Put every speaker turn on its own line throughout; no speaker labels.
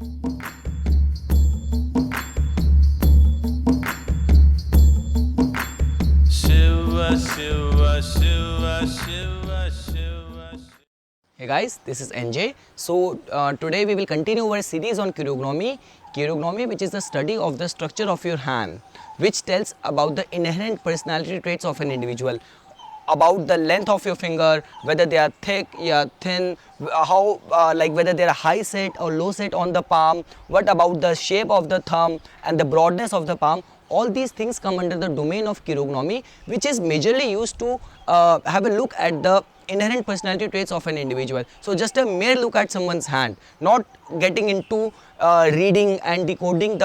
Shiva, Shiva, Shiva, Shiva, Shiva.
Hey guys, this is NJ. So today we will continue our series on chirognomy. Chirognomy, which is the study of the structure of your hand, which tells about the inherent personality traits of an individual, about the length of your finger, whether they are thick or thin, how like whether they are high set or low set on the palm, what about the shape of the thumb and the broadness of the palm. All these things come under the domain of chirognomy, which is majorly used to have a look at the inherent personality traits of an individual. So just a mere look at someone's hand, not getting into reading and decoding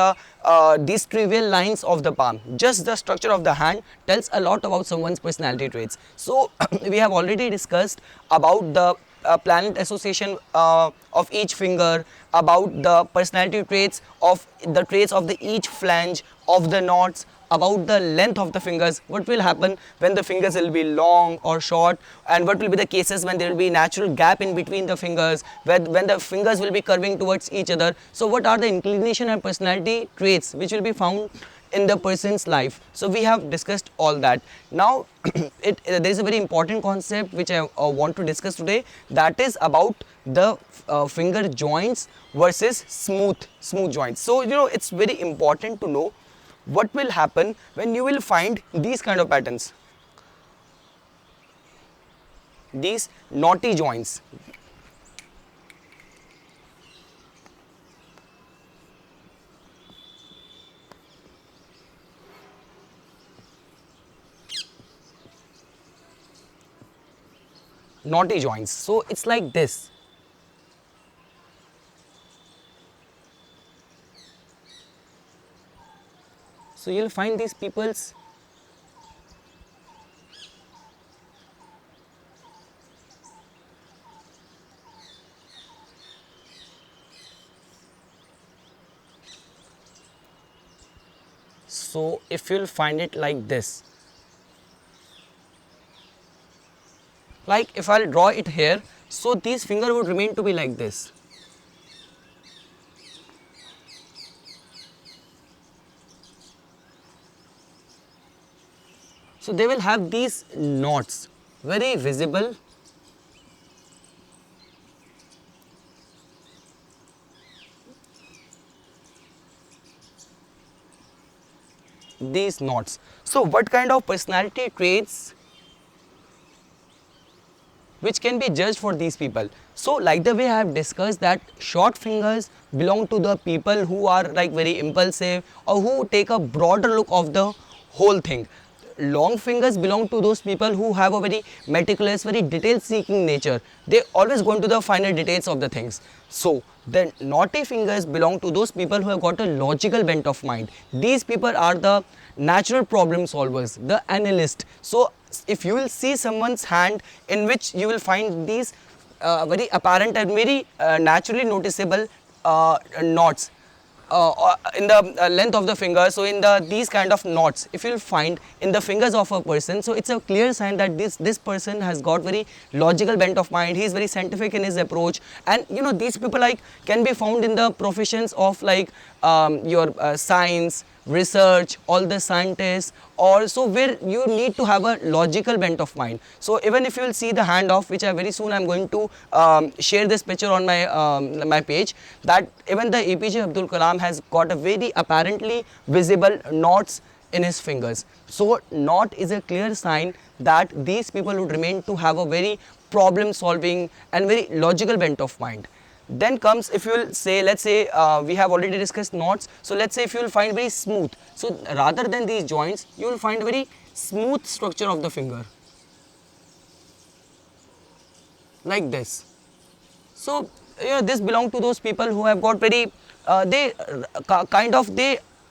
these trivial lines of the palm. Just the structure of the hand tells a lot about someone's personality traits. So we have already discussed about the planet association of each finger, about the personality traits of the each flange of the knots, about the length of the fingers, what will happen when the fingers will be long or short, and what will be the cases when there will be natural gap in between the fingers, when the fingers will be curving towards each other. So what are the inclination and personality traits which will be found in the person's life. So we have discussed all that. Now there is a very important concept which I want to discuss today, that is about the finger joints versus smooth joints. So it's very important to know what will happen when you will find these kind of patterns, these knotty joints. Knotty joints. So it's like this. So you'll find these people's so if you'll find it like this, like if I'll draw it here, so these fingers would remain to be like this. So they will have these knots very visible. These knots. So what kind of personality traits which can be judged for these people? So like the way I have discussed that short fingers belong to the people who are like very impulsive or who take a broader look of the whole thing. Long fingers belong to those people who have a very meticulous, very detail seeking nature. They always go into the finer details of the things. So the knotty fingers belong to those people who have got a logical bent of mind. These people are the natural problem solvers, the analyst. So if you will see someone's hand in which you will find these very apparent and very naturally noticeable knots in the length of the finger, so in these kind of knots if you'll find in the fingers of a person, so it's a clear sign that this person has got very logical bent of mind. He is very scientific in his approach, and these people like can be found in the professions of like your science, research, all the scientists, also where you need to have a logical bent of mind. So even if you will see the hand of which I very soon I'm going to share this picture on my page, that even the APJ Abdul Kalam has got a very apparently visible knots in his fingers. So knot is a clear sign that these people would remain to have a very problem solving and very logical bent of mind. Then comes, if you will say, let's say we have already discussed knots, so let's say if you will find very smooth, so rather than these joints you will find very smooth structure of the finger like this. So this belong to those people who have got very they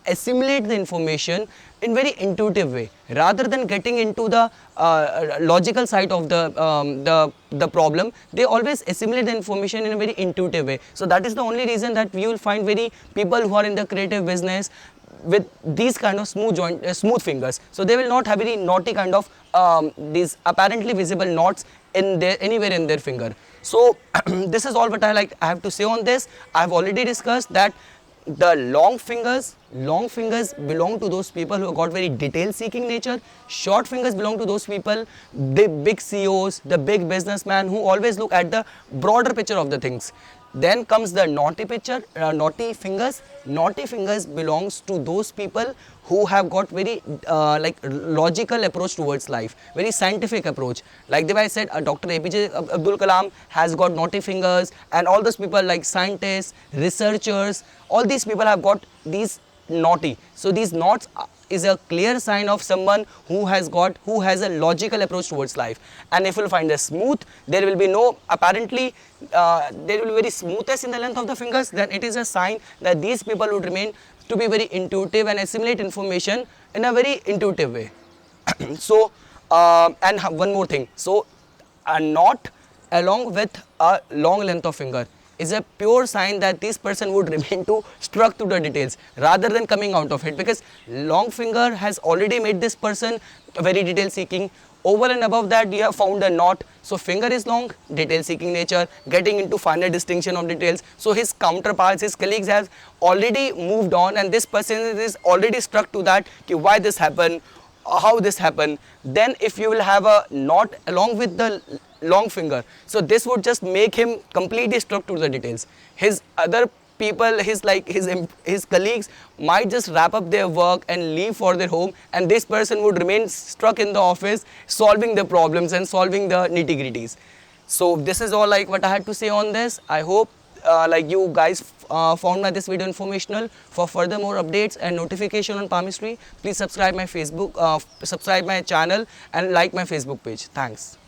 assimilate the information in very intuitive way rather than getting into the logical side of the problem. They always assimilate the information in a very intuitive way. So that is the only reason that you will find very people who are in the creative business with these kind of smooth fingers. So they will not have any knotty kind of these apparently visible knots in their anywhere in their finger. So this is all what I have to say on this. I have already discussed that the long fingers belong to those people who have got very detail seeking nature. Short fingers belong to those people, the big CEOs, the big businessmen who always look at the broader picture of the things. Then comes the naughty naughty fingers. Naughty fingers belongs to those people who have got very logical approach towards life, very scientific approach. Like the way I said, Dr. APJ Abdul Kalam has got naughty fingers, and all those people like scientists, researchers, all these people have got these naughty. So these knots is a clear sign of someone who has a logical approach towards life. And if you'll find a smooth, there will be no apparently there will be very smoothness in the length of the fingers, then it is a sign that these people would remain to be very intuitive and assimilate information in a very intuitive way. So and one more thing, so a knot along with a long length of finger is a pure sign that this person would remain to struck to the details rather than coming out of it, because long finger has already made this person very detail seeking. Over and above that, you have found a knot. So finger is long, detail seeking nature, getting into finer distinction of details. So his counterparts, his colleagues have already moved on, and this person is already struck to that why this happened, how this happened. Then if you will have a knot along with the long finger, so this would just make him completely struck to the details. His other people, his colleagues might just wrap up their work and leave for their home, and this person would remain struck in the office solving the problems and solving the nitty-gritties. So this is all like what I had to say on this. I hope like you guys found this video informational. For further more updates and notification on palmistry, please subscribe my channel and like my Facebook page. Thanks.